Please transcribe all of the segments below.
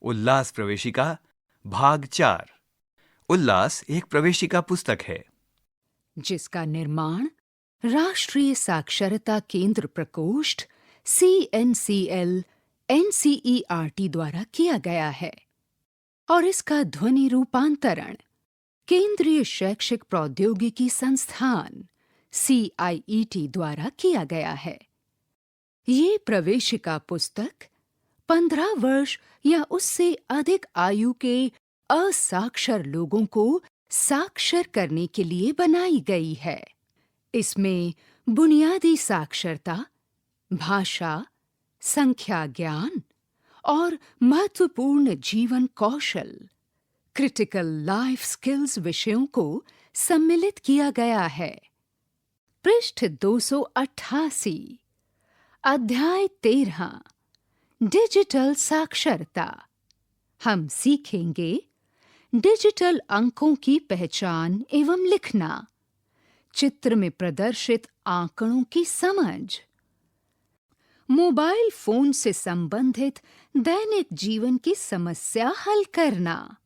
उल्लास प्रवेशिका भाग 4। उल्लास एक प्रवेशिका पुस्तक है जिसका निर्माण राष्ट्रीय साक्षरता केंद्र प्रकोष्ठ CNCL NCERT द्वारा किया गया है और इसका ध्वनि रूपांतरण केंद्रीय शैक्षिक प्रौद्योगिकी संस्थान CIET द्वारा किया गया है। ये प्रवेशिका पुस्तक 15 वर्ष या उससे अधिक आयु के असाक्षर लोगों को साक्षर करने के लिए बनाई गई है। इसमें बुनियादी साक्षरता, भाषा, संख्या ज्ञान और महत्वपूर्ण जीवन कौशल क्रिटिकल लाइफ स्किल्स विषयों को सम्मिलित किया गया है। पृष्ठ 288, अध्याय 13, डिजिटल साक्षरता। हम सीखेंगे डिजिटल अंकों की पहचान एवं लिखना, चित्र में प्रदर्शित आंकड़ों की समझ, मोबाइल फोन से संबंधित दैनिक जीवन की समस्या हल करना।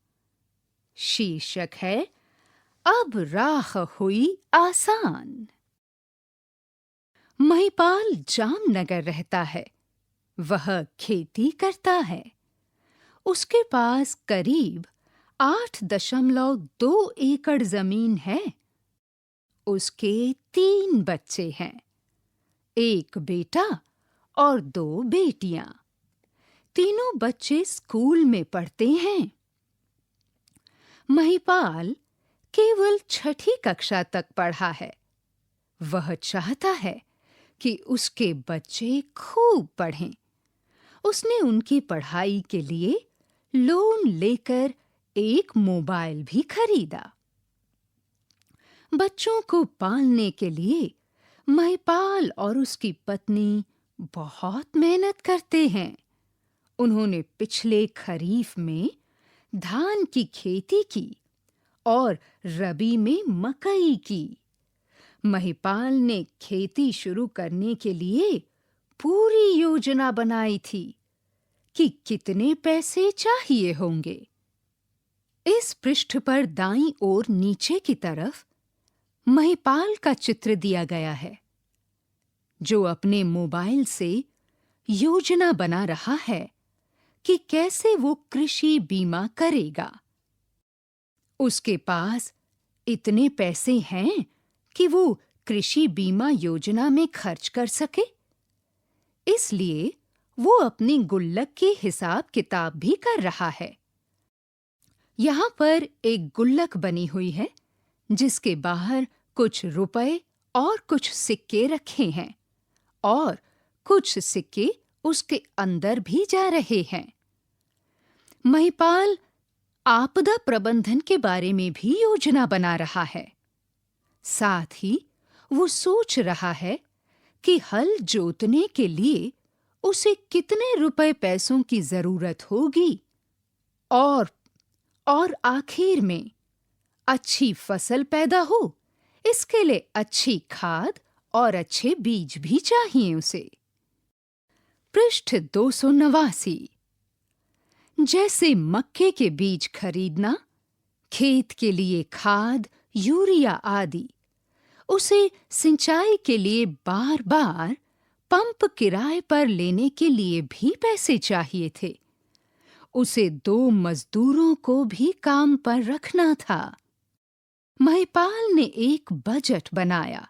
शीर्षक है अब राह हुई आसान। महिपाल जामनगर रहता है। वह खेती करता है। उसके पास करीब 8.2 एकड़ जमीन है। उसके 3 बच्चे हैं, एक बेटा और 2 बेटियां। तीनों बच्चे स्कूल में पढ़ते हैं। महिपाल केवल 6ठी कक्षा तक पढ़ा है। वह चाहता है कि उसके बच्चे खूब पढ़ें। उसने उनकी पढ़ाई के लिए लोन लेकर एक मोबाइल भी खरीदा। बच्चों को पालने के लिए महिपाल और उसकी पत्नी बहुत मेहनत करते हैं। उन्होंने पिछले खरीफ में धान की खेती की और रबी में मकई की। महिपाल ने खेती शुरू करने के लिए पूरी योजना बनाई थी कि कितने पैसे चाहिए होंगे। इस पृष्ठ पर दाईं ओर नीचे की तरफ महिपाल का चित्र दिया गया है, जो अपने मोबाइल से योजना बना रहा है कि कैसे वो कृषि बीमा करेगा। उसके पास इतने पैसे हैं कि वो कृषि बीमा योजना में खर्च कर सके। इसलिए वो अपनी गुल्लक की हिसाब किताब भी कर रहा है। यहाँ पर एक गुल्लक बनी हुई है जिसके बाहर कुछ रुपए और कुछ सिक्के रखे हैं और कुछ सिक्के उसके अंदर भी जा रहे हैं। महिपाल आपदा प्रबंधन के बारे में भी योजना बना रहा है। साथ ही वो सोच रहा है कि हल जोतने के लिए उसे कितने रुपए पैसों की जरूरत होगी और आखिर में अच्छी फसल पैदा हो, इसके लिए अच्छी खाद और अच्छे बीज भी चाहिए उसे। पृष्ठ 289, जैसे मक्के के बीज खरीदना, खेत के लिए खाद, यूरिया आदि, उसे सिंचाई के लिए बार-बार पंप किराए पर लेने के लिए भी पैसे चाहिए थे। उसे 2 मजदूरों को भी काम पर रखना था। महिपाल ने एक बजट बनाया।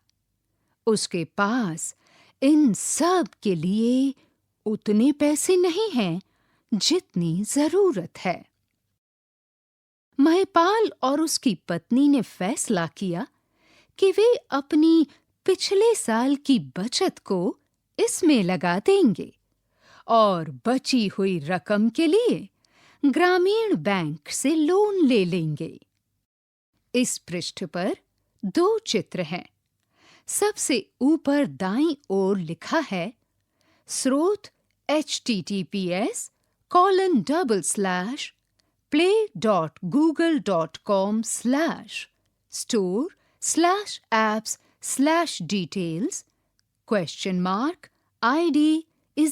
उसके पास इन सब के लिए उतने पैसे नहीं हैं जितनी जरूरत है। महिपाल और उसकी पत्नी ने फैसला किया कि वे अपनी पिछले साल की बचत को इसमें लगा देंगे और बची हुई रकम के लिए ग्रामीण बैंक से लोन ले लेंगे। इस पृष्ठ पर 2 चित्र हैं। सबसे ऊपर दाईं ओर लिखा है स्रोत https://play.google.com/store/apps/details ? ID =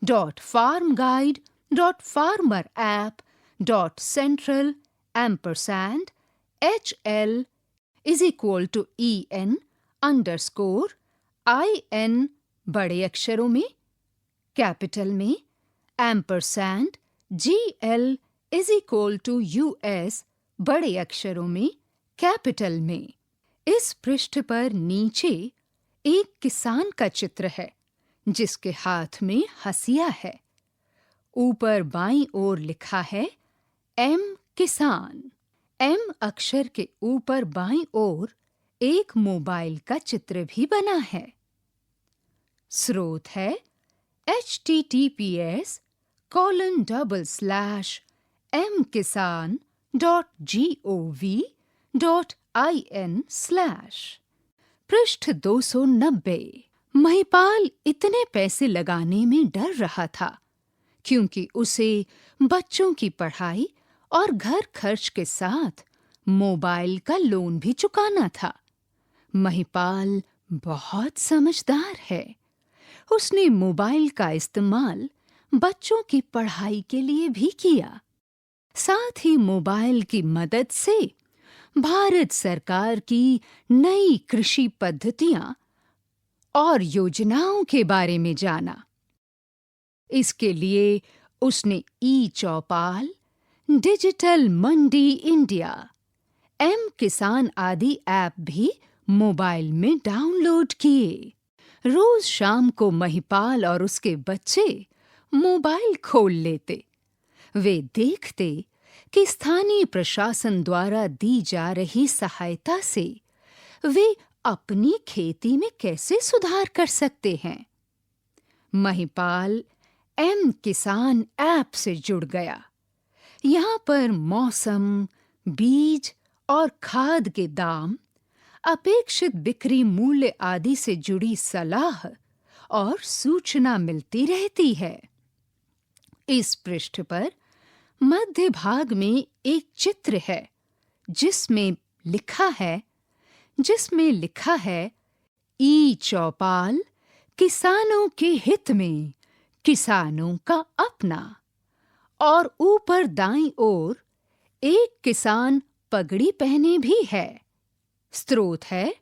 in.farmguide farmerapp.central ampersand HL is equal to EN underscore IN बड़े अक्षरों में, कैपिटल में, ampersand GL is equal to US बड़े अक्षरों में, कैपिटल में। इस पृष्ठ पर नीचे एक किसान का चित्र है जिसके हाथ में हंसिया है। ऊपर बाईं ओर लिखा है M किसान। M अक्षर के ऊपर बाईं ओर एक मोबाइल का चित्र भी बना है। स्रोत है https://mkisan.gov.in/ पृष्ठ 290। महिपाल इतने पैसे लगाने में डर रहा था क्योंकि उसे बच्चों की पढ़ाई और घर खर्च के साथ मोबाइल का लोन भी चुकाना था। महिपाल बहुत समझदार है। उसने मोबाइल का इस्तेमाल बच्चों की पढ़ाई के लिए भी किया। साथ ही मोबाइल की मदद से भारत सरकार की नई कृषि पद्धतियां और योजनाओं के बारे में जाना। इसके लिए उसने ई-चौपाल, डिजिटल मंडी इंडिया, एम किसान आदि ऐप भी मोबाइल में डाउनलोड किए। रोज शाम को महिपाल और उसके बच्चे मोबाइल खोल लेते। वे देखते कि स्थानीय प्रशासन द्वारा दी जा रही सहायता से वे अपनी खेती में कैसे सुधार कर सकते हैं। महिपाल एम किसान ऐप से जुड़ गया। यहाँ पर मौसम, बीज और खाद के दाम, अपेक्षित बिक्री मूल्य आदि से जुड़ी सलाह और सूचना मिलती रहती है। इस पृष्ठ पर मध्य भाग में एक चित्र है जिसमें लिखा है ई-चौपाल किसानों के हित में, किसानों का अपना। और ऊपर दाईं ओर एक किसान पगड़ी पहने भी है। स्रोत है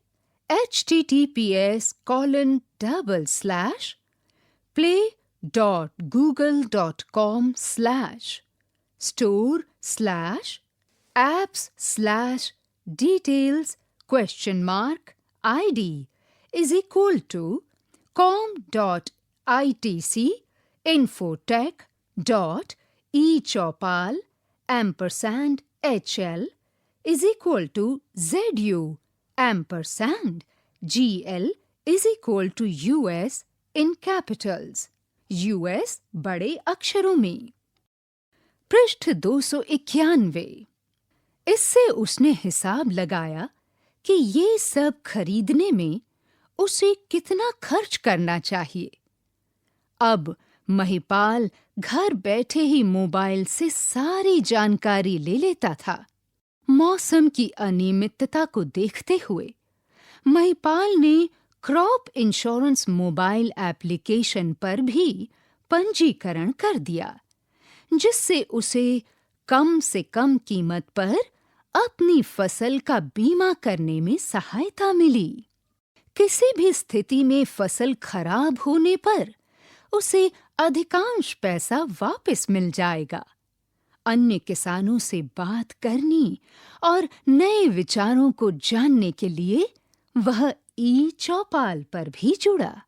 play.google.com/store/apps/details?id is equal to com.itc.infotech.echaupal&hl is equal to ZU&GL is equal to US in capitals, US बड़े अक्षरों में। पृष्ठ 291। इससे उसने हिसाब लगाया कि ये सब खरीदने में उसे कितना खर्च करना चाहिए। अब महिपाल घर बैठे ही मोबाइल से सारी जानकारी ले लेता था। मौसम की अनियमितता को देखते हुए महिपाल ने क्रॉप इंश्योरेंस मोबाइल एप्लीकेशन पर भी पंजीकरण कर दिया, जिससे उसे कम से कम कीमत पर अपनी फसल का बीमा करने में सहायता मिली। किसी भी स्थिति में फसल खराब होने पर उसे अधिकांश पैसा वापस मिल जाएगा। अन्य किसानों से बात करनी और नए विचारों को जानने के लिए वह ई-चौपाल पर भी जुड़ा।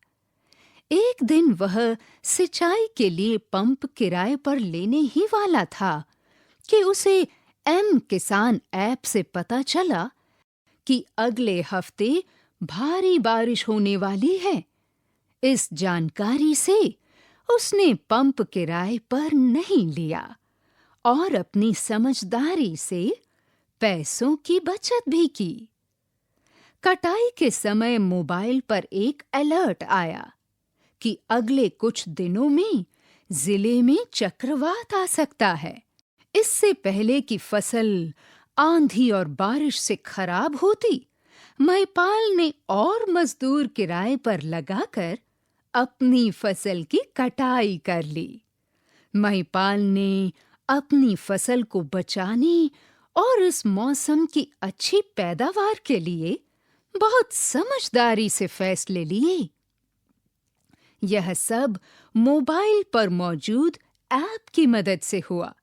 एक दिन वह सिंचाई के लिए पंप किराए पर लेने ही वाला था कि उसे एम किसान ऐप से पता चला कि अगले हफ्ते भारी बारिश होने वाली है। इस जानकारी से उसने पंप किराए पर नहीं लिया और अपनी समझदारी से पैसों की बचत भी की। कटाई के समय मोबाइल पर एक अलर्ट आया कि अगले कुछ दिनों में जिले में चक्रवात आ सकता है। इससे पहले कि फसल आंधी और बारिश से खराब होती, महिपाल ने और मजदूर किराए पर लगाकर अपनी फसल की कटाई कर ली। महिपाल ने अपनी फसल को बचाने और इस मौसम की अच्छी पैदावार के लिए बहुत समझदारी से फैसले लिए। यह सब मोबाइल पर मौजूद ऐप की मदद से हुआ,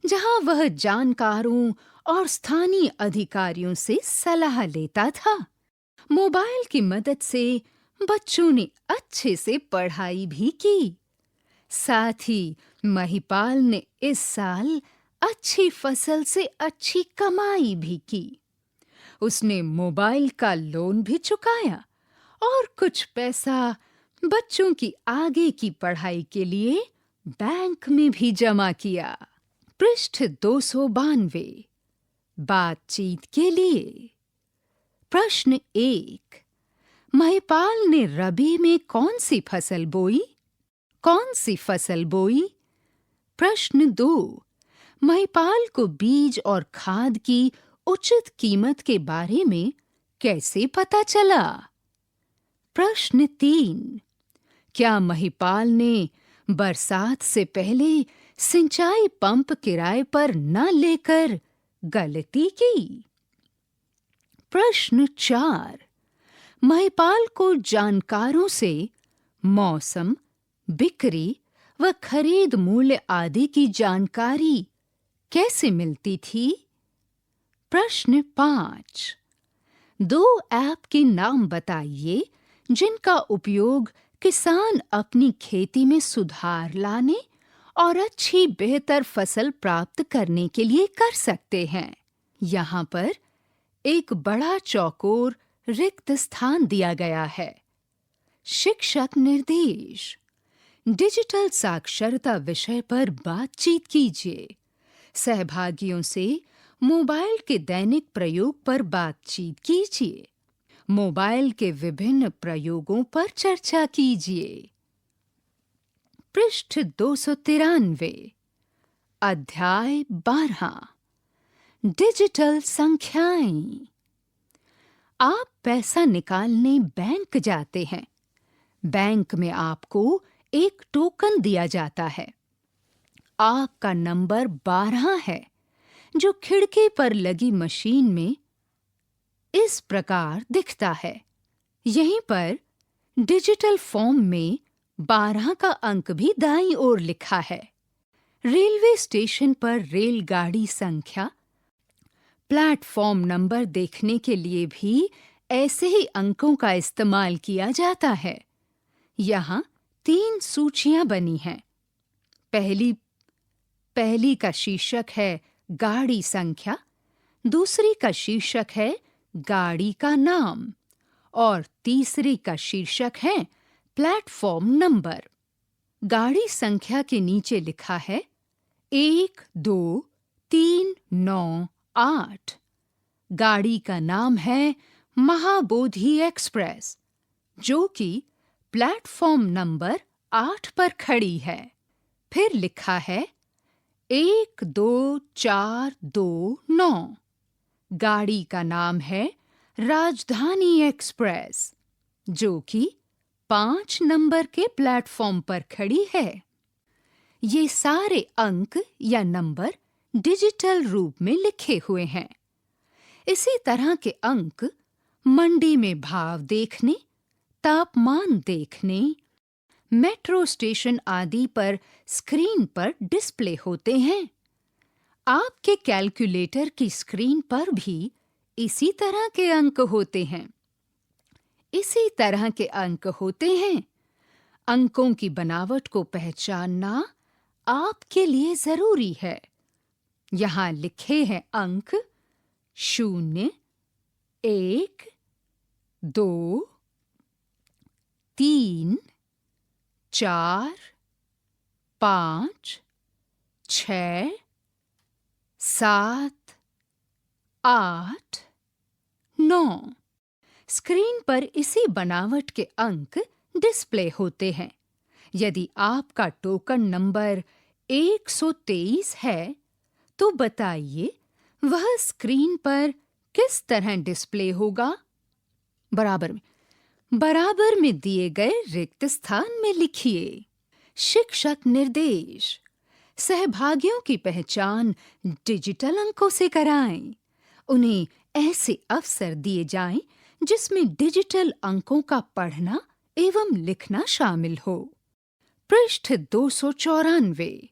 जहां वह जानकारों और स्थानीय अधिकारियों से सलाह लेता था। मोबाइल की मदद से बच्चों ने अच्छे से पढ़ाई भी की। साथ ही महिपाल ने इस साल अच्छी फसल से अच्छी कमाई भी की। उसने मोबाइल का लोन भी चुकाया और कुछ पैसा बच्चों की आगे की पढ़ाई के लिए बैंक में भी जमा किया। पृष्ठ 292। बातचीत के लिए। प्रश्न 1। महिपाल ने रबी में कौन सी फसल बोई? कौन सी फसल बोई? प्रश्न 2। महिपाल को बीज और खाद की उचित कीमत के बारे में कैसे पता चला? प्रश्न 3। क्या महिपाल ने बरसात से पहले सिंचाई पंप किराए पर न लेकर गलती की? प्रश्न 4। महिपाल को जानकारों से मौसम, बिक्री व खरीद मूल्य आदि की जानकारी कैसे मिलती थी? प्रश्न 5। 2 ऐप के नाम बताइए जिनका उपयोग किसान अपनी खेती में सुधार लाने और अच्छी बेहतर फसल प्राप्त करने के लिए कर सकते हैं। यहाँ पर एक बड़ा चौकोर रिक्त स्थान दिया गया है। शिक्षक निर्देश। डिजिटल साक्षरता विषय पर बातचीत कीजिए। सहभागियों से मोबाइल के दैनिक प्रयोग पर बातचीत कीजिए। मोबाइल के विभिन्न प्रयोगों पर चर्चा कीजिए। पृष्ठ 293। अध्याय 12। डिजिटल संख्याएं। आप पैसा निकालने बैंक जाते हैं। बैंक में आपको एक टोकन दिया जाता है। आपका नंबर 12 है, जो खिड़की पर लगी मशीन में इस प्रकार दिखता है। यहीं पर डिजिटल फॉर्म में 12 का अंक भी दाईं ओर लिखा है। रेलवे स्टेशन पर रेलगाड़ी संख्या, प्लेटफॉर्म नंबर देखने के लिए भी ऐसे ही अंकों का इस्तेमाल किया जाता है। यहाँ 3 सूचियां बनी हैं। पहली का शीर्षक है गाड़ी संख्या, दूसरी का शीर्षक है गाड़ी का नाम और तीसरी का शीर्षक है प्लेटफॉर्म नंबर। गाड़ी संख्या के नीचे लिखा है 1 2 3 9 8। गाड़ी का नाम है महाबोधि एक्सप्रेस, जो कि प्लेटफॉर्म नंबर 8 पर खड़ी है। फिर लिखा है 1 2 4 2 9। गाड़ी का नाम है राजधानी एक्सप्रेस, जो कि 5 नंबर के प्लेटफॉर्म पर खड़ी है। ये सारे अंक या नंबर डिजिटल रूप में लिखे हुए हैं। इसी तरह के अंक मंडी में भाव देखने, तापमान देखने, मेट्रो स्टेशन आदि पर स्क्रीन पर डिस्प्ले होते हैं। आपके कैलकुलेटर की स्क्रीन पर भी इसी तरह के अंक होते हैं। इसी तरह के अंक होते हैं। अंकों की बनावट को पहचानना आपके लिए जरूरी है। यहाँ लिखे हैं अंक 0 1 2 3 4 5 6 7 8 9। स्क्रीन पर इसी बनावट के अंक डिस्प्ले होते हैं। यदि आपका टोकन नंबर 123 है, तो बताइए वह स्क्रीन पर किस तरह डिस्प्ले होगा? बराबर में दिए गए रिक्त स्थान में लिखिए। शिक्षक निर्देश। सहभागियों की पहचान डिजिटल अंकों से कराएं। उन्हें ऐसे अवसर दिए जाएं जिसमें डिजिटल अंकों का पढ़ना एवं लिखना शामिल हो। पृष्ठ 294।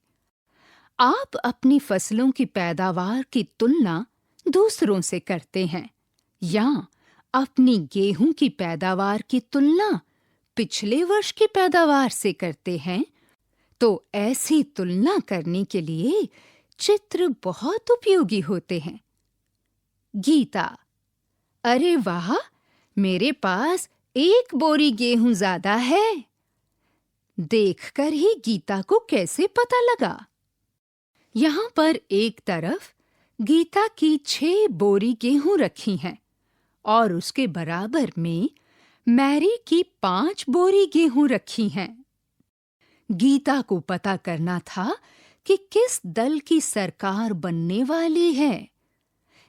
आप अपनी फसलों की पैदावार की तुलना दूसरों से करते हैं या अपनी गेहूं की पैदावार की तुलना पिछले वर्ष की पैदावार से करते हैं, तो ऐसी तुलना करने के लिए चित्र बहुत उपयोगी होते हैं। गीता: अरे वाह, मेरे पास 1 बोरी गेहूं ज्यादा है। देखकर ही गीता को कैसे पता लगा? यहाँ पर एक तरफ गीता की 6 बोरी गेहूं रखी हैं और उसके बराबर में मैरी की 5 बोरी गेहूं रखी हैं। गीता को पता करना था कि किस दल की सरकार बनने वाली है।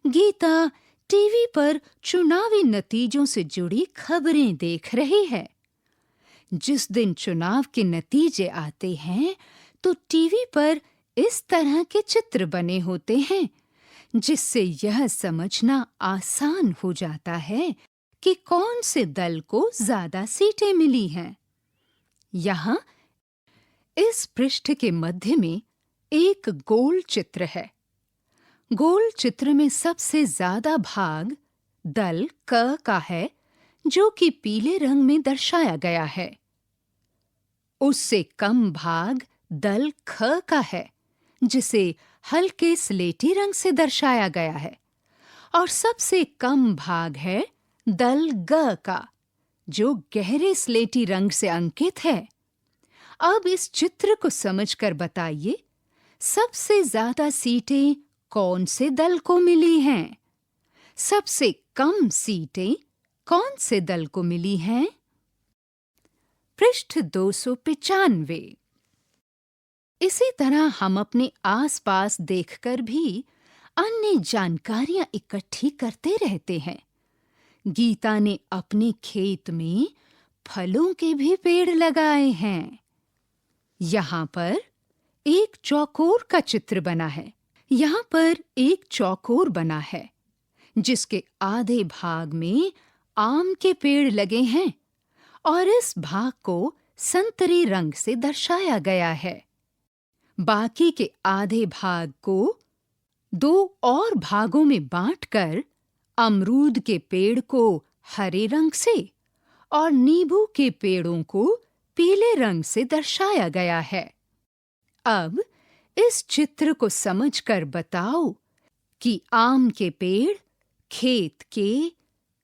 गीता टीवी पर चुनावी नतीजों से जुड़ी खबरें देख रही है। जिस दिन चुनाव के नतीजे आते हैं तो टीवी पर इस तरह के चित्र बने होते हैं, जिससे यह समझना आसान हो जाता है कि कौन से दल को ज्यादा सीटें मिली हैं। यहाँ इस पृष्ठ के मध्य में एक गोल चित्र है। गोल चित्र में सबसे ज्यादा भाग दल क का है, जो कि पीले रंग में दर्शाया गया है। उससे कम भाग दल ख का है, जिसे हल्के स्लेटी रंग से दर्शाया गया है, और सबसे कम भाग है दल ग का, जो गहरे स्लेटी रंग से अंकित है। अब इस चित्र को समझकर बताइए, सबसे ज्यादा सीटें कौन से दल को मिली हैं? सबसे कम सीटें कौन से दल को मिली हैं? पृष्ठ 295। इसी तरह हम अपने आसपास देखकर भी अन्य जानकारियां इकट्ठी करते रहते हैं। गीता ने अपने खेत में फलों के भी पेड़ लगाए हैं। यहाँ पर एक चौकोर का चित्र बना है। यहाँ पर एक चौकोर बना है, जिसके आधे भाग में आम के पेड़ लगे हैं और इस भाग को संतरी रंग से दर्शाया गया है। बाकी के आधे भाग को 2 और भागों में बांटकर अमरूद के पेड़ को हरे रंग से और नींबू के पेड़ों को पीले रंग से दर्शाया गया है। अब इस चित्र को समझकर बताओ कि आम के पेड़ खेत के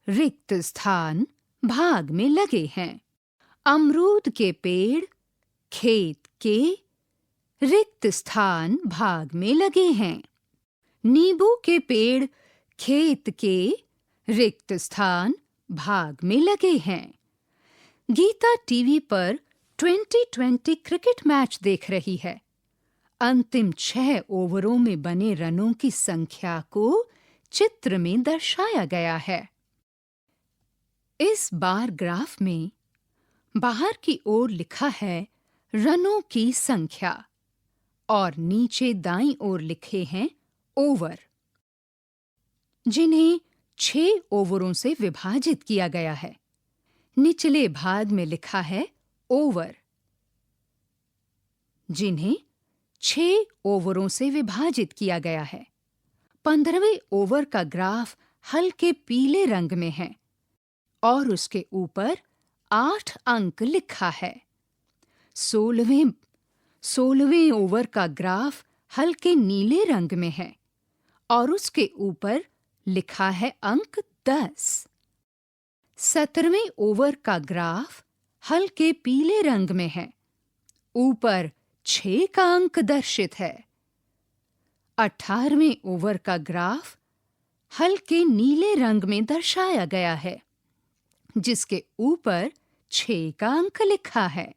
रिक्त स्थान भाग में लगे हैं, अमरूद के पेड़ खेत के रिक्त स्थान भाग में लगे हैं, नींबू के पेड़ खेत के रिक्त स्थान भाग में लगे हैं। गीता टीवी पर 2020 क्रिकेट मैच देख रही है। अंतिम 6 ओवरों में बने रनों की संख्या को चित्र में दर्शाया गया है। इस बार ग्राफ में बाहर की ओर लिखा है रनों की संख्या और नीचे दाईं ओर लिखे हैं ओवर, जिन्हें 6 ओवरों से विभाजित किया गया है। निचले भाग में लिखा है ओवर, जिन्हें 6 ओवरों से विभाजित किया गया है। 15वें ओवर का ग्राफ हल्के पीले रंग में है और उसके ऊपर 8 अंक लिखा है। 16वें ओवर का ग्राफ हल्के नीले रंग में है और उसके ऊपर लिखा है अंक 10। 17वें ओवर का ग्राफ हल्के पीले रंग में है, ऊपर 6 का अंक दर्शित है। 18वें ओवर का ग्राफ हल्के नीले रंग में दर्शाया गया है, जिसके ऊपर 6 का अंक लिखा है।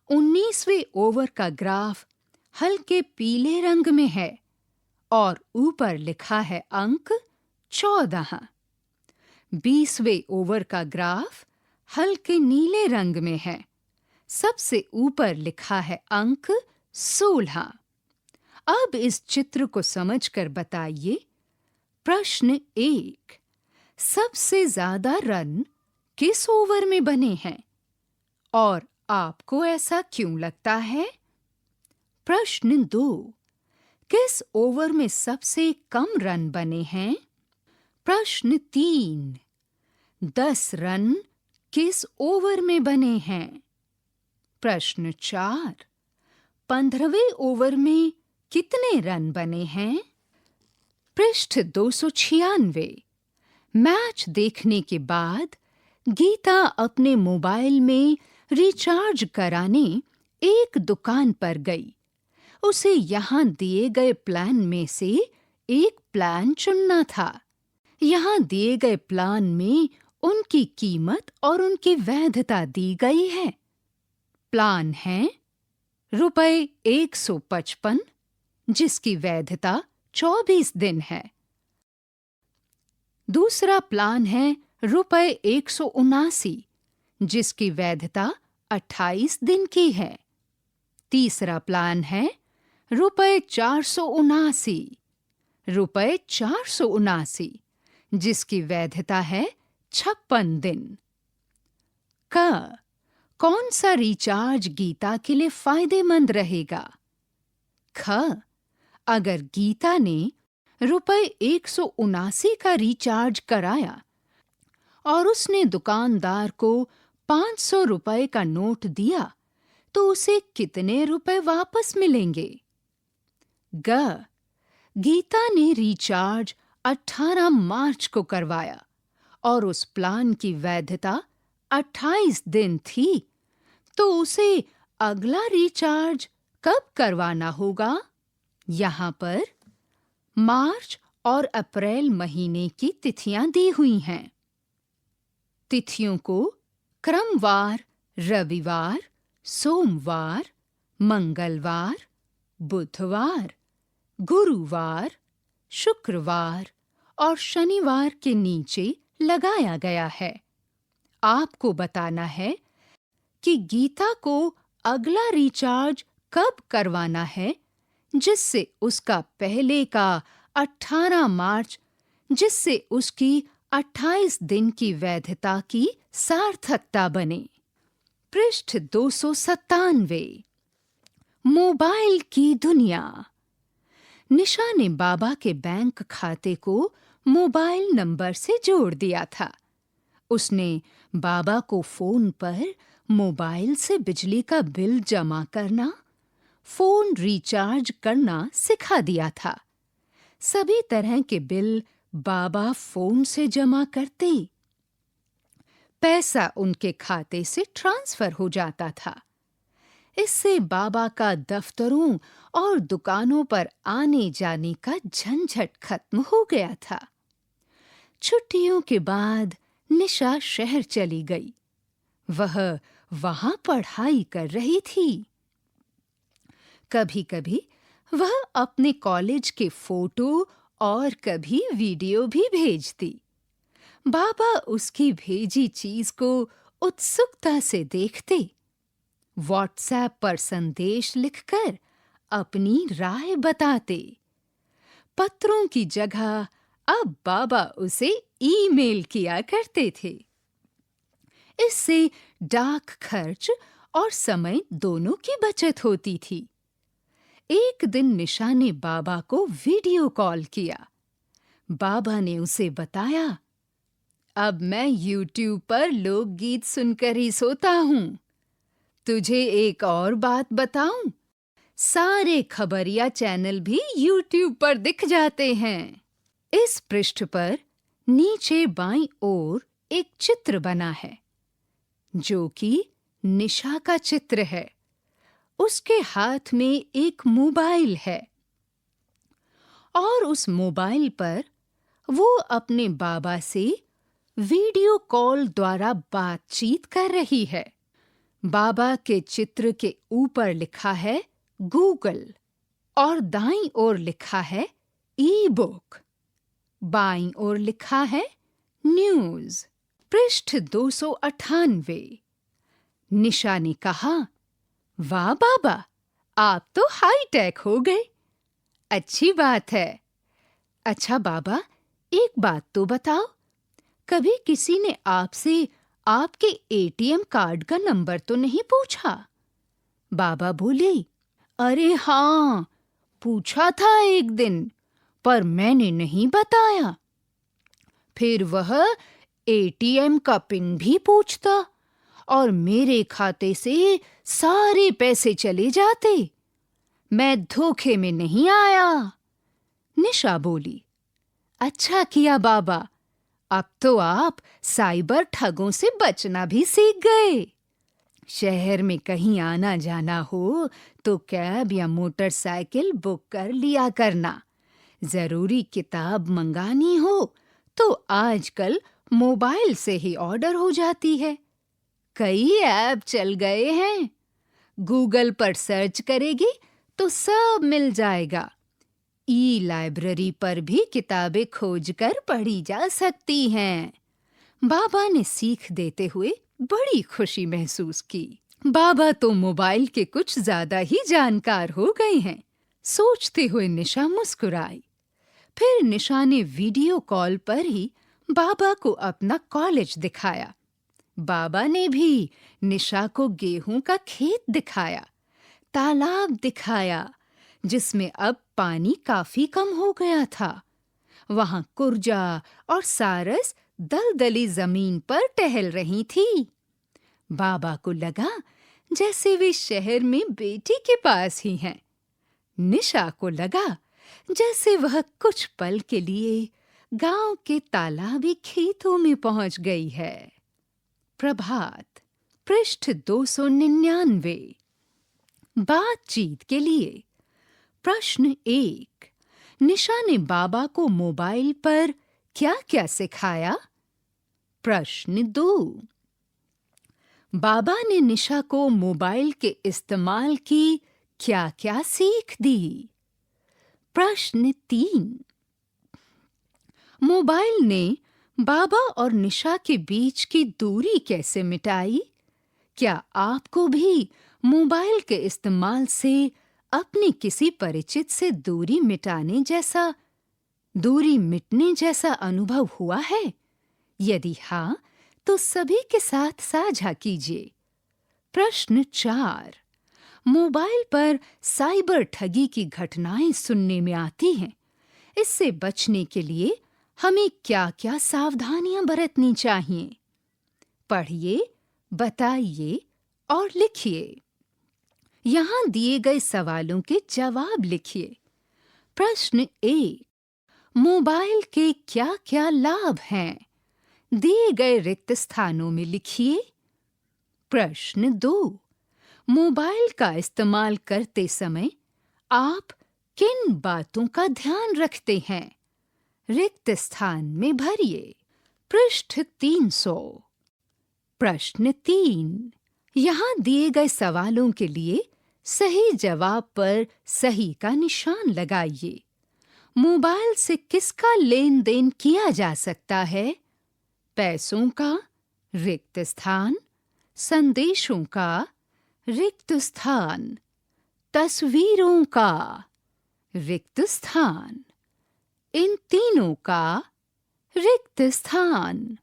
19वें ओवर का ग्राफ हल्के पीले रंग में है और ऊपर लिखा है अंक 14। 20वें ओवर का ग्राफ हल्के नीले रंग में है, सबसे ऊपर लिखा है अंक 16। अब इस चित्र को समझकर बताइए। प्रश्न 1, सबसे ज्यादा रन किस ओवर में बने हैं और आपको ऐसा क्यों लगता है? प्रश्न 2, किस ओवर में सबसे कम रन बने हैं? प्रश्न 3, 10 रन किस ओवर में बने हैं? प्रश्न 4, 15वें ओवर में कितने रन बने हैं? पृष्ठ 296। मैच देखने के बाद गीता अपने मोबाइल में रिचार्ज कराने एक दुकान पर गई। उसे यहाँ दिए गए प्लान में से एक प्लान चुनना था। यहाँ दिए गए प्लान में उनकी कीमत और उनकी वैधता दी गई है। प्लान है रुपए 155, जिसकी वैधता 24 दिन है। दूसरा प्लान है रुपए 179, जिसकी वैधता 28 दिन की है। तीसरा प्लान है रुपए 479, जिसकी वैधता है 56 दिन। कौन सा रिचार्ज गीता के लिए फायदेमंद रहेगा? अगर गीता ने रुपए 179 का रिचार्ज कराया और उसने दुकानदार को 500 रुपए का नोट दिया तो उसे कितने रुपए वापस मिलेंगे? गीता ने रिचार्ज 18 मार्च को करवाया और उस प्लान की वैधता 28 दिन थी, तो उसे अगला रिचार्ज कब करवाना होगा? यहाँ पर मार्च और अप्रैल महीने की तिथियां दी हुई हैं। तिथियों को क्रमवार रविवार, सोमवार, मंगलवार, बुधवार, गुरुवार, शुक्रवार और शनिवार के नीचे लगाया गया है। आपको बताना है कि गीता को अगला रिचार्ज कब करवाना है, जिससे उसका पहले का 18 मार्च, जिससे उसकी 28 दिन की वैधता की सार्थकता बने। पृष्ठ 297। मोबाइल की दुनिया। निशा ने बाबा के बैंक खाते को मोबाइल नंबर से जोड़ दिया था। उसने बाबा को फोन पर मोबाइल से बिजली का बिल जमा करना, फोन रिचार्ज करना सिखा दिया था। सभी तरह के बिल बाबा फोन से जमा करते। पैसा उनके खाते से ट्रांसफर हो जाता था। इससे बाबा का दफ्तरों और दुकानों पर आने जाने का झंझट खत्म हो गया था। छुट्टियों के बाद निशा शहर चली गई। वह वहां पढ़ाई कर रही थी। कभी-कभी वह अपने कॉलेज के फोटो और कभी वीडियो भी भेजती। बाबा उसकी भेजी चीज को उत्सुकता से देखते। व्हाट्सएप पर संदेश लिखकर अपनी राय बताते। पत्रों की जगह अब बाबा उसे ईमेल किया करते थे। इससे डाक खर्च और समय दोनों की बचत होती थी। एक दिन निशा ने बाबा को वीडियो कॉल किया। बाबा ने उसे बताया, अब मैं YouTube पर लोकगीत सुनकर ही सोता हूँ। तुझे एक और बात बताऊं? सारे खबरिया चैनल भी YouTube पर दिख जाते हैं। इस पृष्ठ पर नीचे बाईं ओर एक चित्र बना है, जो कि निशा का चित्र है। उसके हाथ में एक मोबाइल है और उस मोबाइल पर वो अपने बाबा से वीडियो कॉल द्वारा बातचीत कर रही है। बाबा के चित्र के ऊपर लिखा है गूगल और दाईं ओर लिखा है ई बुक। बाईं ओर लिखा है न्यूज। पृष्ठ 298। निशा ने कहा, वाह बाबा, आप तो हाईटेक हो गए। अच्छी बात है। अच्छा बाबा, एक बात तो बताओ, कभी किसी ने आपसे आपके एटीएम कार्ड का नंबर तो नहीं पूछा? बाबा बोले, अरे हाँ, पूछा था एक दिन, पर मैंने नहीं बताया। फिर वह एटीएम का पिन भी पूछता और मेरे खाते से सारे पैसे चले जाते। मैं धोखे में नहीं आया। निशा बोली, अच्छा किया बाबा, अब तो आप साइबर ठगों से बचना भी सीख गए। शहर में कहीं आना जाना हो तो कैब या मोटरसाइकिल बुक कर लिया करना। जरूरी किताब मंगानी हो तो आजकल मोबाइल से ही ऑर्डर हो जाती है। कई ऐप चल गए हैं। गूगल पर सर्च करेगी तो सब मिल जाएगा। ई लाइब्रेरी पर भी किताबें खोजकर पढ़ी जा सकती हैं। बाबा ने सीख देते हुए बड़ी खुशी महसूस की। बाबा तो मोबाइल के कुछ ज्यादा ही जानकार हो गए हैं। सोचते हुए निशा मुस्कुराई। फिर निशा ने वीडियो कॉल पर ही बाबा को अपना कॉलेज दिखाया। बाबा ने भी निशा को गेहूं का खेत दिखाया, तालाब दिखाया जिसमें अब पानी काफी कम हो गया था। वहां कुरजा और सारस दलदली जमीन पर टहल रही थी। बाबा को लगा जैसे वे शहर में बेटी के पास ही हैं। निशा को लगा जैसे वह कुछ पल के लिए गांव के तालाबी खेतों में पहुंच गई है। प्रभात, पृष्ठ 299। बातचीत के लिए। प्रश्न 1। निशा ने बाबा को मोबाइल पर क्या-क्या सिखाया? प्रश्न 2। बाबा ने निशा को मोबाइल के इस्तेमाल की क्या-क्या सीख दी? प्रश्न 3। मोबाइल ने बाबा और निशा के बीच की दूरी कैसे मिटाई? क्या आपको भी मोबाइल के इस्तेमाल से अपने किसी परिचित से दूरी मिटने जैसा अनुभव हुआ है? यदि हाँ, तो सभी के साथ साझा कीजिए। प्रश्न 4। मोबाइल पर साइबर ठगी की घटनाएं सुनने में आती हैं। इससे बचने के लिए हमें क्या-क्या सावधानियां बरतनी चाहिए? पढ़िए, बताइए और लिखिए। यहाँ दिए गए सवालों के जवाब लिखिए। प्रश्न 1। मोबाइल के क्या-क्या लाभ हैं? दिए गए रिक्त स्थानों में लिखिए। प्रश्न 2। मोबाइल का इस्तेमाल करते समय आप किन बातों का ध्यान रखते हैं? रिक्त स्थान में भरिए। पृष्ठ 300। प्रश्न 3। यहाँ दिए गए सवालों के लिए सही जवाब पर सही का निशान लगाइए। मोबाइल से किसका लेन देन किया जा सकता है? पैसों का, रिक्त स्थान, संदेशों का, रिक्त स्थान, तस्वीरों का, रिक्त स्थान, इन तीनों का, रिक्त स्थान।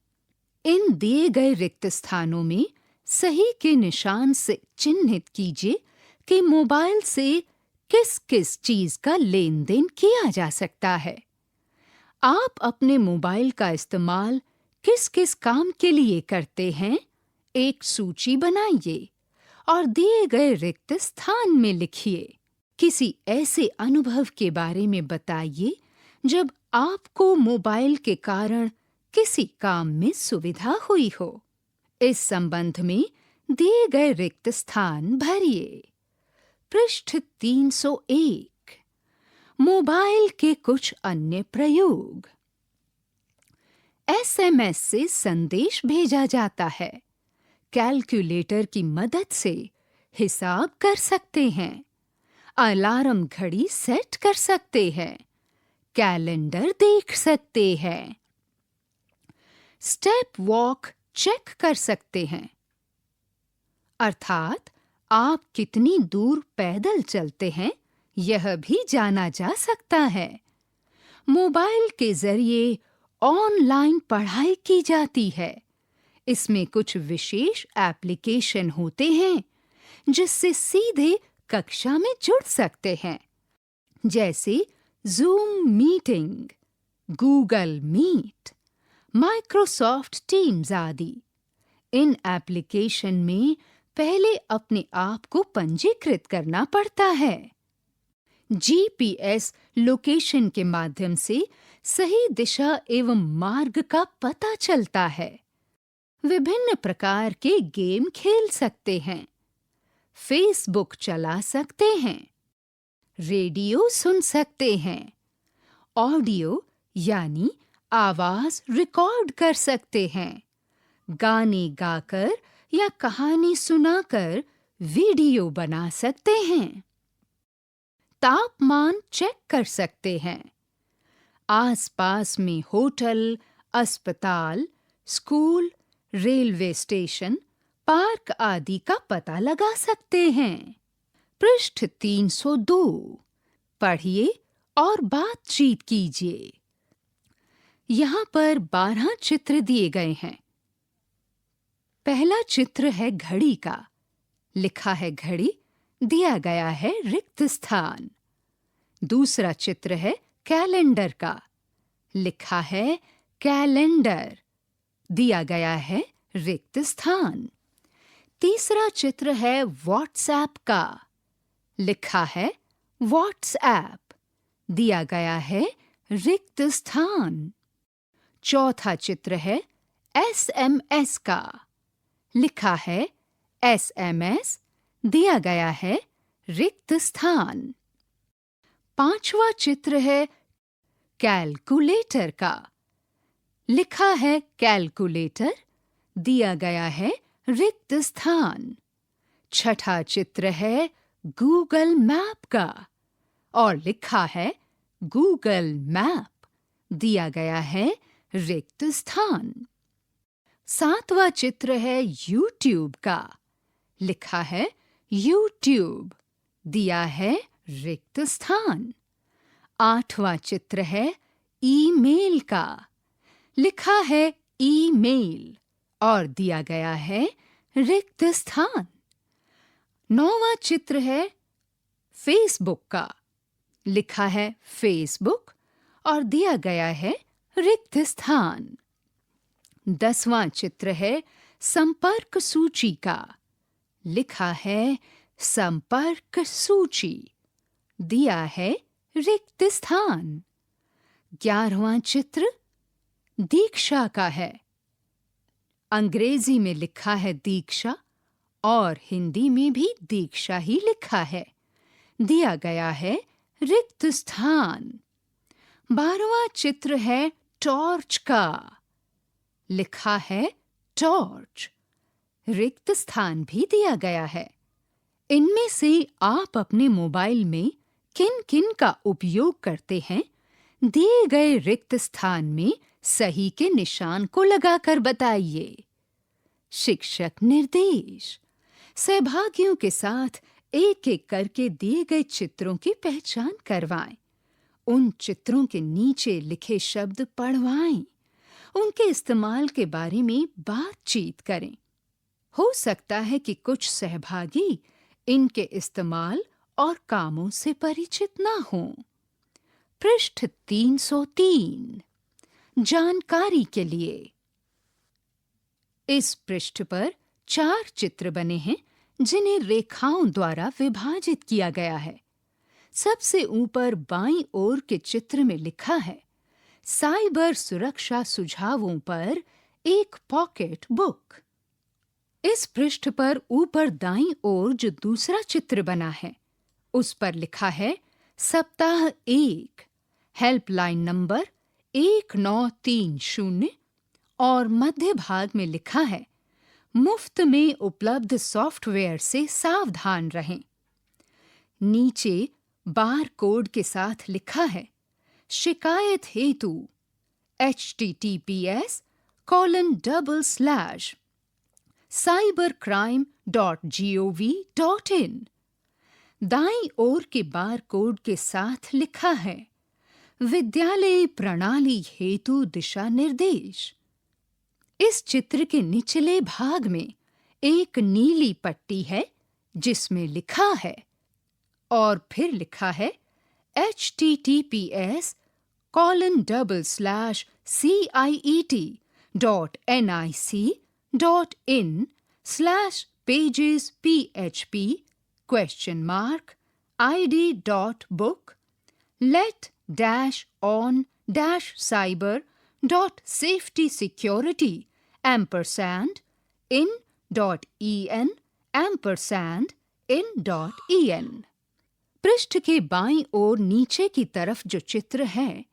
इन दिए गए रिक्त स्थानों में सही के निशान से चिन्हित कीजिए कि मोबाइल से किस-किस चीज का लेन देन किया जा सकता है। आप अपने मोबाइल का इस्तेमाल किस-किस काम के लिए करते हैं? एक सूची बनाइए और दिए गए रिक्त स्थान में लिखिए। किसी ऐसे अनुभव के बारे में बताइए जब आपको मोबाइल के कारण किसी काम में सुविधा हुई हो। इस संबंध में दिए गए रिक्त स्थान भरिए। पृष्ठ 301। मोबाइल के कुछ अन्य प्रयोग। एसएमएस से संदेश भेजा जाता है। कैलकुलेटर की मदद से हिसाब कर सकते हैं। अलार्म घड़ी सेट कर सकते हैं। कैलेंडर देख सकते हैं। स्टेप वॉक चेक कर सकते हैं। अर्थात आप कितनी दूर पैदल चलते हैं यह भी जाना जा सकता है। मोबाइल के जरिए ऑनलाइन पढ़ाई की जाती है। इसमें कुछ विशेष एप्लीकेशन होते हैं जिससे सीधे कक्षा में जुड़ सकते हैं, जैसे Zoom meeting, Google Meet, Microsoft Teams आदि। इन एप्लीकेशन में पहले अपने आप को पंजीकृत करना पड़ता है। जीपीएस लोकेशन के माध्यम से सही दिशा एवं मार्ग का पता चलता है। विभिन्न प्रकार के गेम खेल सकते हैं, फेसबुक चला सकते हैं, रेडियो सुन सकते हैं, ऑडियो यानी आवाज रिकॉर्ड कर सकते हैं, गाने गाकर या कहानी सुनाकर वीडियो बना सकते हैं, तापमान चेक कर सकते हैं, आसपास में होटल, अस्पताल, स्कूल, रेलवे स्टेशन, पार्क आदि का पता लगा सकते हैं। पृष्ठ 302 पढ़िए और बातचीत कीजिए। यहाँ पर 12 चित्र दिए गए हैं। पहला चित्र है घड़ी का। लिखा है घड़ी, दिया गया है रिक्त स्थान। दूसरा चित्र है कैलेंडर का। लिखा है कैलेंडर, दिया गया है रिक्त स्थान। तीसरा चित्र है व्हाट्सएप का। लिखा है व्हाट्सएप, दिया गया है रिक्त स्थान। चौथा चित्र है एसएमएस का। लिखा है एसएमएस, दिया गया है रिक्त स्थान। पांचवा चित्र है कैलकुलेटर का। लिखा है कैलकुलेटर, दिया गया है रिक्त स्थान। छठा चित्र है गूगल मैप का और लिखा है गूगल मैप, दिया गया है रिक्त स्थान। सातवां चित्र है यूट्यूब का। लिखा है यूट्यूब, दिया है रिक्त स्थान। आठवां चित्र है ईमेल का। लिखा है ईमेल और दिया गया है रिक्त स्थान। नौवां चित्र है फेसबुक का। लिखा है फेसबुक और दिया गया है रिक्त स्थान। 10वां चित्र है संपर्क सूची का। लिखा है संपर्क सूची, दिया है रिक्त स्थान। 11वां चित्र दीक्षा का है। अंग्रेजी में लिखा है दीक्षा और हिंदी में भी दीक्षा ही लिखा है, दिया गया है रिक्त स्थान। 12वां चित्र है टॉर्च का। लिखा है टॉर्च, रिक्त स्थान भी दिया गया है। इनमें से आप अपने मोबाइल में किन किन का उपयोग करते हैं, दिए गए रिक्त स्थान में सही के निशान को लगाकर बताइए। शिक्षक निर्देश। सहभागियों के साथ एक एक करके दिए गए चित्रों की पहचान करवाएं। उन चित्रों के नीचे लिखे शब्द पढ़वाएं। उनके इस्तेमाल के बारे में बातचीत करें। हो सकता है कि कुछ सहभागी इनके इस्तेमाल और कामों से परिचित ना हों। पृष्ठ 303 जानकारी के लिए। इस पृष्ठ पर 4 चित्र बने हैं जिन्हें रेखाओं द्वारा विभाजित किया गया है। सबसे ऊपर बाईं ओर के चित्र में लिखा है साइबर सुरक्षा सुझावों पर एक पॉकेट बुक। इस पृष्ठ पर ऊपर दाईं ओर जो दूसरा चित्र बना है उस पर लिखा है सप्ताह 1, हेल्पलाइन नंबर 1930 और मध्य भाग में लिखा है मुफ्त में उपलब्ध सॉफ्टवेयर से सावधान रहें। नीचे बार कोड के साथ लिखा है शिकायत हेतु https://cybercrime.gov.in। दाईं ओर के बार कोड के साथ लिखा है, विद्यालय प्रणाली हेतु दिशा निर्देश। इस चित्र के निचले भाग में एक नीली पट्टी है जिसमें लिखा है, और फिर लिखा है https://ciet.nic.in/pages.php?id.book let-on-cyber.safety-security&in.en पृष्ठ के बाईं ओर नीचे की तरफ जो चित्र है,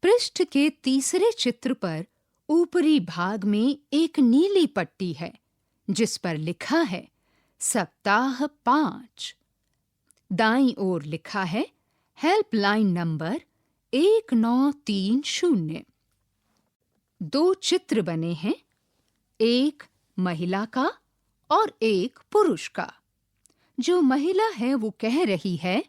पृष्ठ के तीसरे चित्र पर ऊपरी भाग में एक नीली पट्टी है जिस पर लिखा है सप्ताह 5। दाईं ओर लिखा है हेल्पलाइन नंबर 1930। दो चित्र बने हैं, एक महिला का और एक पुरुष का। जो महिला है वो कह रही है,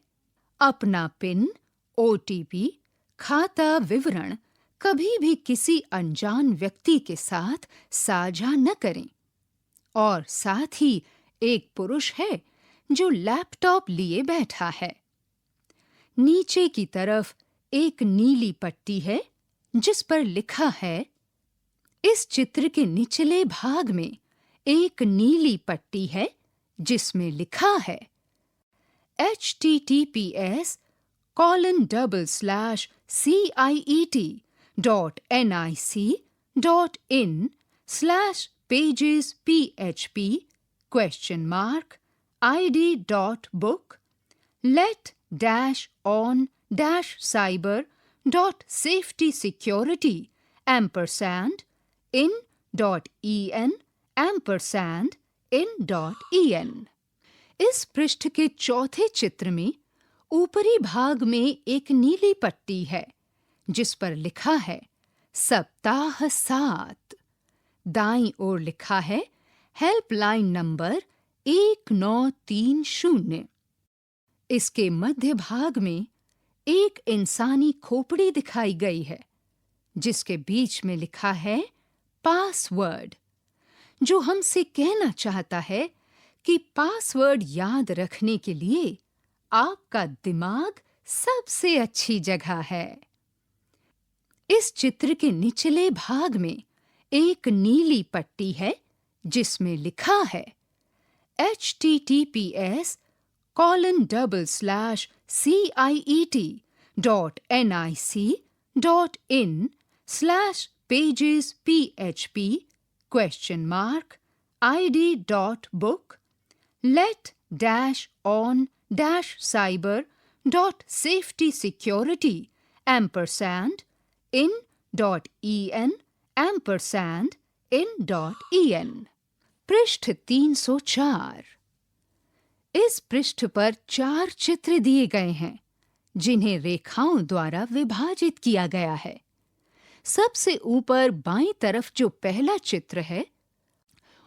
अपना पिन, ओटीपी, खाता विवरण कभी भी किसी अनजान व्यक्ति के साथ साझा न करें। और साथ ही एक पुरुष है जो लैपटॉप लिए बैठा है। नीचे की तरफ एक नीली पट्टी है जिस पर लिखा है, इस चित्र के निचले भाग में एक नीली पट्टी है जिसमें लिखा है https://ciet.nic.in/pages.php?id.book let-on-cyber.safety-security&in.en। इस पृष्ठ के चौथे चित्र में ऊपरी भाग में एक नीली पट्टी है जिस पर लिखा है सप्ताह 7। दाईं ओर लिखा है हेल्पलाइन नंबर 1930। इसके मध्य भाग में एक इंसानी खोपड़ी दिखाई गई है जिसके बीच में लिखा है पासवर्ड, जो हमसे कहना चाहता है कि पासवर्ड याद रखने के लिए आपका दिमाग सबसे अच्छी जगह है। इस चित्र के निचले भाग में एक नीली पट्टी है जिसमें लिखा है https://ciet.nic.in/pages.php?id.book let-on-cyber.safety-security&in.en। पृष्ठ 304। इस पृष्ठ पर 4 चित्र दिए गए हैं जिन्हें रेखाओं द्वारा विभाजित किया गया है। सबसे ऊपर बाईं तरफ जो पहला चित्र है,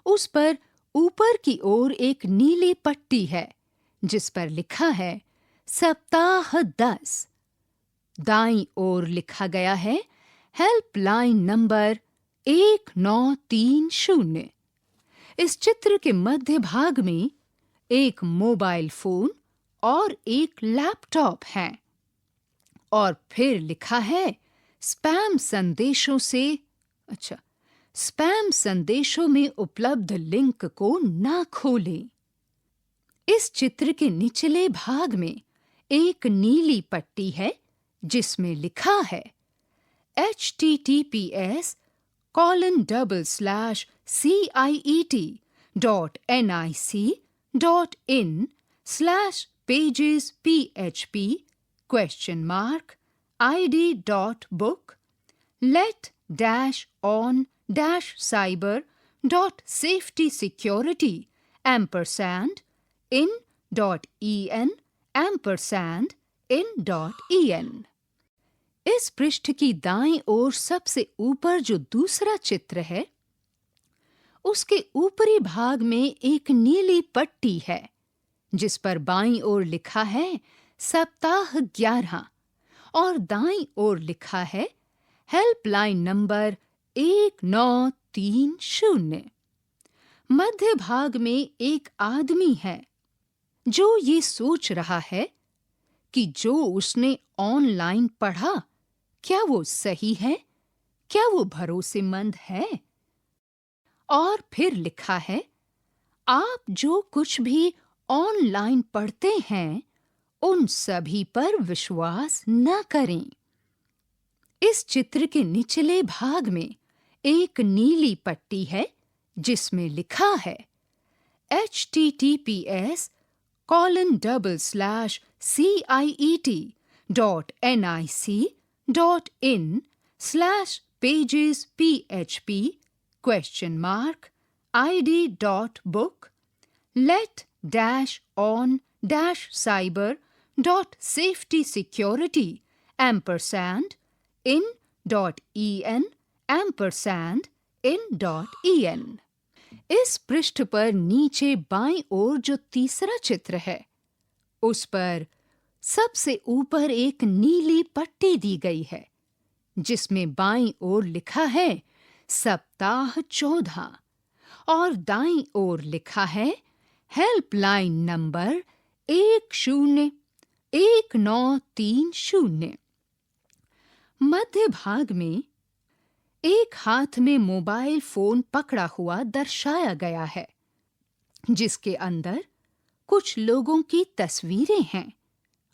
उस पर ऊपर की ओर एक नीली पट्टी है जिस पर लिखा है सप्ताह 10। दाईं ओर लिखा गया है हेल्पलाइन नंबर 1930। इस चित्र के मध्य भाग में एक मोबाइल फोन और एक लैपटॉप है, और फिर लिखा है स्पैम संदेशों में उपलब्ध लिंक को ना खोलें। इस चित्र के निचले भाग में एक नीली पट्टी है जिसमें लिखा है https://ciet.nic.in/pages.php?id.book let-on-cyber.safety-security&in.en। इस पृष्ठ की दाईं ओर सबसे ऊपर जो दूसरा चित्र है, उसके ऊपरी भाग में एक नीली पट्टी है जिस पर बाईं ओर लिखा है सप्ताह 11 और दाईं ओर लिखा है हेल्पलाइन नंबर 1930। मध्य भाग में एक आदमी है जो ये सोच रहा है कि जो उसने ऑनलाइन पढ़ा क्या वो सही है, क्या वो भरोसेमंद है। और फिर लिखा है, आप जो कुछ भी ऑनलाइन पढ़ते हैं उन सभी पर विश्वास न करें। इस चित्र के निचले भाग में एक नीली पट्टी है जिसमें लिखा है https://ciet.nic.in/pages.php?id.book let-on-cyber.in.en/in.en। इस पृष्ठ पर नीचे बाईं ओर जो तीसरा चित्र है उस पर सबसे ऊपर एक नीली पट्टी दी गई है जिसमें बाईं ओर लिखा है सप्ताह 14 और दाईं ओर लिखा है हेल्पलाइन नंबर 101930। मध्य भाग में एक हाथ में मोबाइल फोन पकड़ा हुआ दर्शाया गया है जिसके अंदर कुछ लोगों की तस्वीरें हैं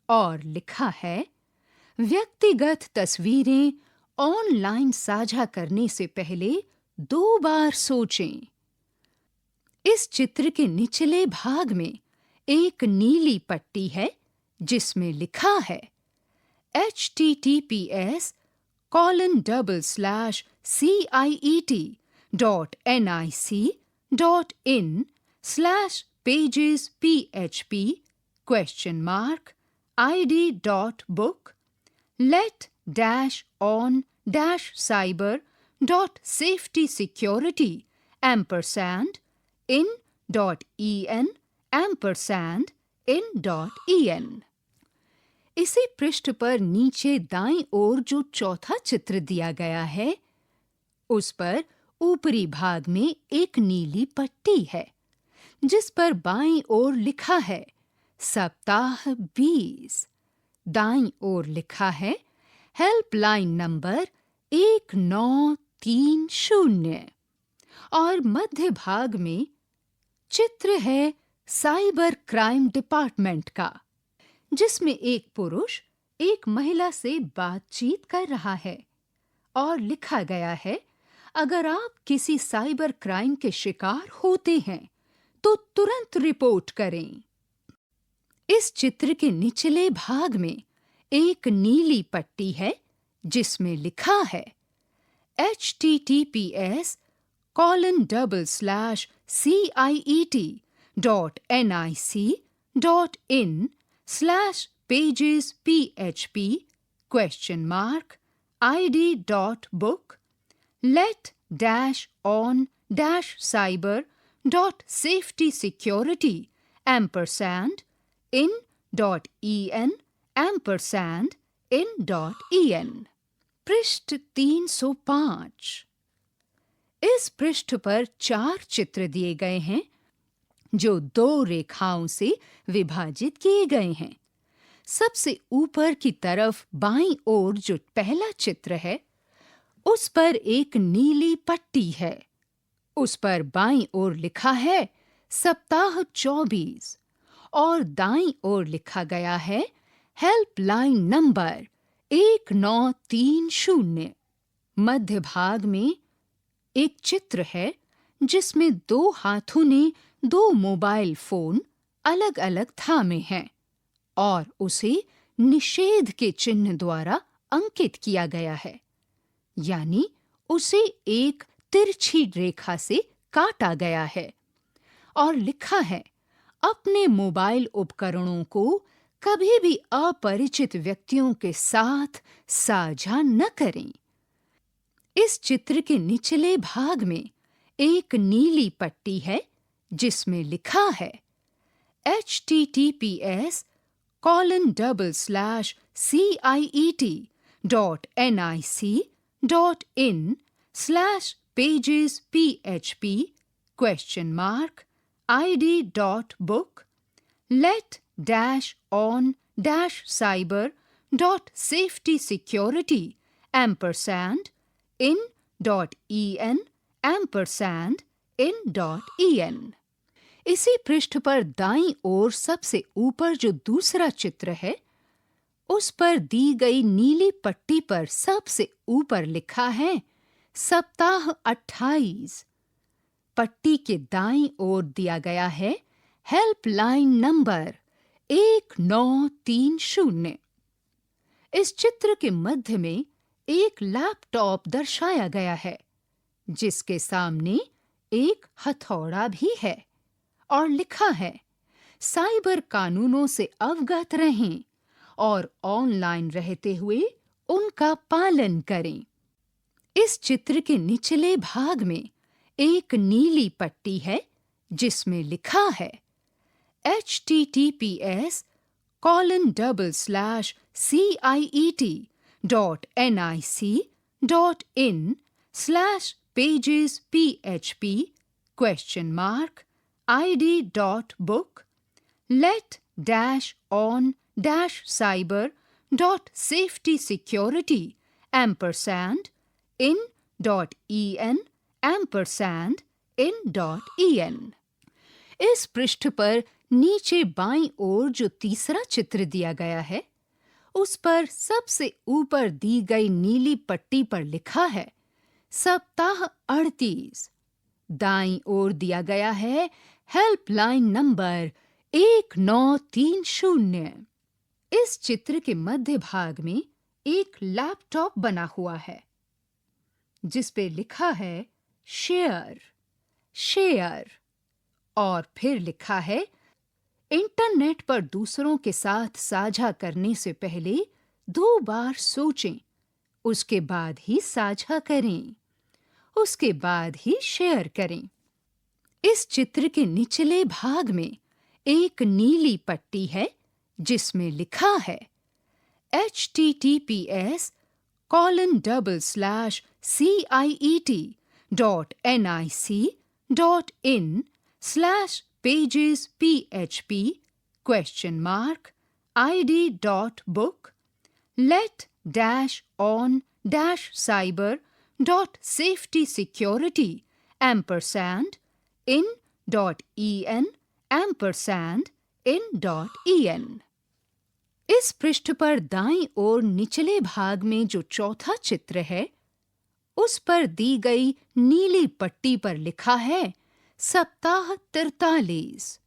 और लिखा है व्यक्तिगत तस्वीरें ऑनलाइन साझा करने से पहले 2 बार सोचें। इस चित्र के निचले भाग में एक नीली पट्टी है जिसमें लिखा है https://ciet.nic.in/pages.php?id.book let-on-cyber.safety-security&in.en। इसी पृष्ठ पर नीचे दाईं ओर जो चौथा चित्र दिया गया है उस पर ऊपरी भाग में एक नीली पट्टी है जिस पर बाईं ओर लिखा है सप्ताह 20। दाईं ओर लिखा है हेल्पलाइन नंबर 1930 और मध्य भाग में चित्र है साइबर क्राइम डिपार्टमेंट का जिसमें एक पुरुष एक महिला से बातचीत कर रहा है और लिखा गया है अगर आप किसी साइबर क्राइम के शिकार होते हैं तो तुरंत रिपोर्ट करें। इस चित्र के निचले भाग में एक नीली पट्टी है जिसमें लिखा है https://ciet.nic.in/pages.php?id.book let-on-cyber.safety-security&in.en/in.en। पृष्ठ 305। इस पृष्ठ पर 4 चित्र दिए गए हैं जो 2 रेखाओं से विभाजित किए गए हैं। सबसे ऊपर की तरफ बाईं ओर जो पहला चित्र है उस पर एक नीली पट्टी है। उस पर बाईं ओर लिखा है सप्ताह 24 और दाईं ओर लिखा गया है हेल्पलाइन नंबर 1930। मध्य भाग में एक चित्र है जिसमें 2 हाथों ने 2 मोबाइल फोन अलग-अलग थामे हैं और उसे निषेध के चिन्ह द्वारा अंकित किया गया है, यानी उसे एक तिरछी रेखा से काटा गया है और लिखा है अपने मोबाइल उपकरणों को कभी भी अपरिचित व्यक्तियों के साथ साझा न करें। इस चित्र के निचले भाग में एक नीली पट्टी है जिसमें लिखा है https://ciet.nic.in/pages.php ? let-on-cyber.in.in/in.in। इसी पृष्ठ पर दाईं ओर सबसे ऊपर जो दूसरा चित्र है, उस पर दी गई नीली पट्टी पर सबसे ऊपर लिखा है सप्ताह 28। पट्टी के दाईं ओर दिया गया है हेल्पलाइन नंबर 1930। इस चित्र के मध्य में एक लैपटॉप दर्शाया गया है, जिसके सामने एक हथौड़ा भी है और लिखा है साइबर कानूनों से अवगत रहें और ऑनलाइन रहते हुए उनका पालन करें। इस चित्र के निचले भाग में एक नीली पट्टी है जिसमें लिखा है https://ciet.nic.in/pages.php ? let-on-cyber.safety-security&in.in/in.in। इस पृष्ठ पर नीचे बाईं ओर जो तीसरा चित्र दिया गया है, उस पर सबसे ऊपर दी गई नीली पट्टी पर लिखा है सप्ताह 38। दाईं ओर दिया गया है हेल्पलाइन नंबर 1930। इस चित्र के मध्य भाग में एक लैपटॉप बना हुआ है, जिस पे लिखा है शेयर और फिर लिखा है इंटरनेट पर दूसरों के साथ साझा करने से पहले 2 बार सोचें, उसके बाद ही साझा करें, उसके बाद ही शेयर करें। इस चित्र के निचले भाग में एक नीली पट्टी है जिसमें लिखा है https://ciet.nic.in/pages.php ? id.book let-on-cyber.safety-security&in.in/in.in। इस पृष्ठ पर दाईं ओर निचले भाग में जो चौथा चित्र है, उस पर दी गई नीली पट्टी पर लिखा है सप्ताह 43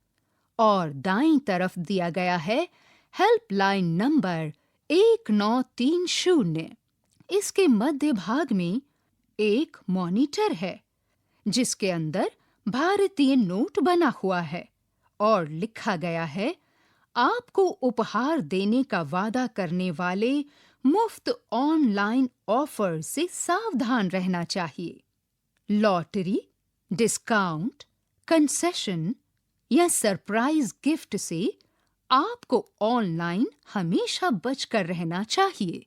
और दाईं तरफ दिया गया है हेल्पलाइन नंबर 1930। इसके मध्य भाग में एक मॉनिटर है, जिसके अंदर भारतीय नोट बना हुआ है और लिखा गया है आपको उपहार देने का वादा करने वाले मुफ्त ऑनलाइन ऑफर से सावधान रहना चाहिए। लॉटरी, डिस्काउंट, कंसेशन या सरप्राइज गिफ्ट से आपको ऑनलाइन हमेशा बचकर रहना चाहिए।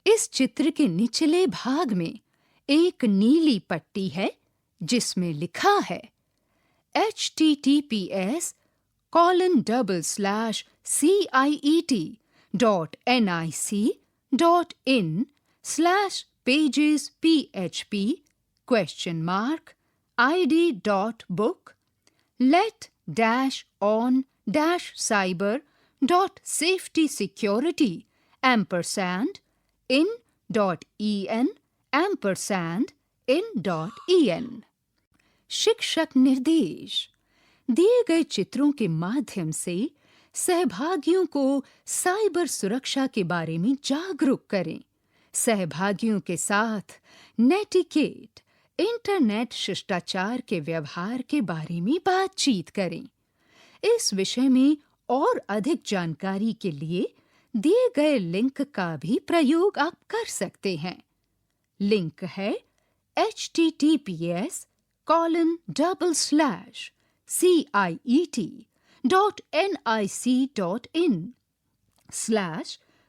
इस चित्र के निचले भाग में एक नीली पट्टी है जिसमें लिखा है https://ciet.nic.in/pages.php ? id.book let-on-cyber.safety-security&in.in/in.in। शिक्षक निर्देश: दिए गए चित्रों के माध्यम से सहभागियों को साइबर सुरक्षा के बारे में जागरूक करें। सहभागियों के साथ नेटिकेट, इंटरनेट शिष्टाचार के व्यवहार के बारे में बातचीत करें। इस विषय में और अधिक जानकारी के लिए दिए गए लिंक का भी प्रयोग आप कर सकते हैं। लिंक है https://ciet.nic.in/in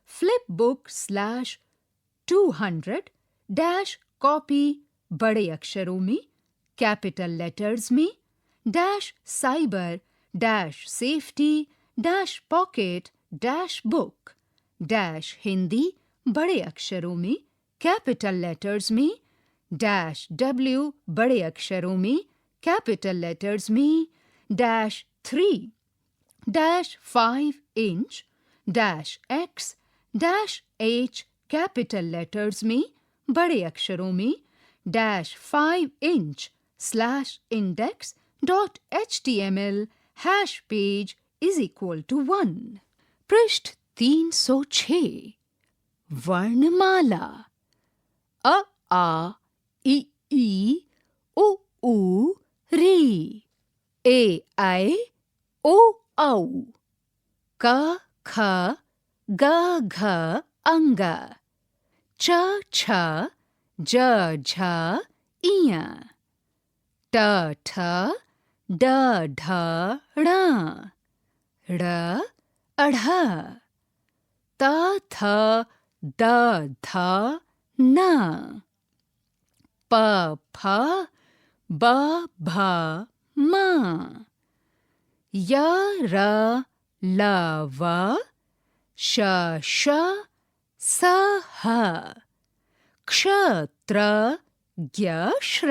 flipbook/200-copy बड़े अक्षरों में, कैपिटल लेटर्स में, -cyber-safety-pocket-book -हिंदी बड़े अक्षरों में, कैपिटल लेटर्स में, -w बड़े अक्षरों में, कैपिटल लेटर्स में, -3-5 इंच -x-h कैपिटल लेटर्स में, बड़े अक्षरों में, -5 इंच /index.html #page = 1। पृष्ठ 306 वर्णमाला अ आ इ ई उ ऊ री ए ऐ ओ औ क ख ग घ अंग च छ ज झ इय ट ठ ड ढ ण ड़ अढ़ त थ द ध न प फ ब भ म य र ल व श श स ह क्ष त्र ज्ञ श्र